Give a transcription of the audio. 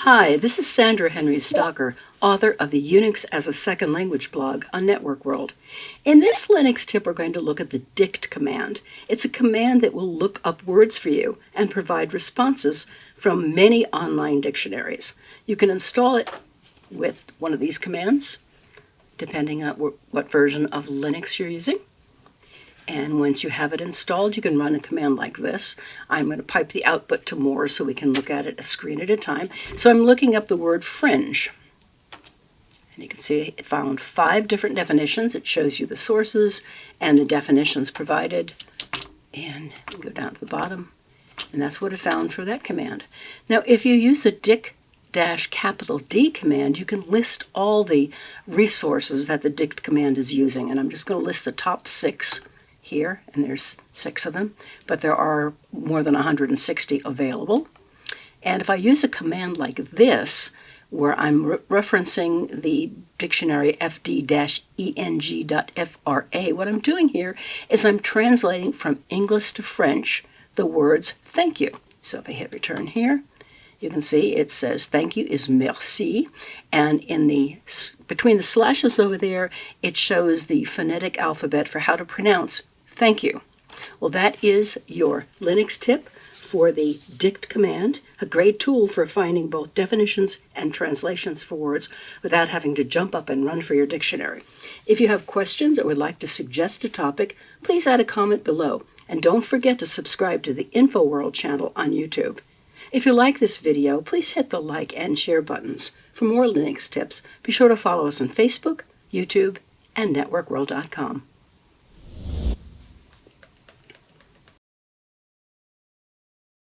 Hi, this is Sandra Henry Stocker, author of the Unix as a Second Language blog on Network World. In this Linux tip, we're going to look at the dict command. It's a command that will look up words for you and provide responses from many online dictionaries. You can install it with one of these commands, depending on what version of Linux you're using. And once you have it installed, you can run a command like this. I'm going to pipe the output to more so we can look at it a screen at a time. So I'm looking up the word fringe. And you can see it found 5 different definitions. It shows you the sources and the definitions provided. And go down to the bottom. And that's what it found for that command. Now, if you use the dict-D command, you can list all the resources that the dict command is using. And I'm just going to list the top 6 here, and there's 6 of them, but there are more than 160 available. And if I use a command like this, where I'm referencing the dictionary fd-eng.fra, what I'm doing here is I'm translating from English to French the words thank you. So if I hit return here, you can see it says thank you is merci, and between the slashes over there, it shows the phonetic alphabet for how to pronounce thank you. Well, that is your Linux tip for the dict command, a great tool for finding both definitions and translations for words without having to jump up and run for your dictionary. If you have questions or would like to suggest a topic, please add a comment below, and don't forget to subscribe to the InfoWorld channel on YouTube. If you like this video, please hit the like and share buttons. For more Linux tips, be sure to follow us on Facebook, YouTube, and networkworld.com.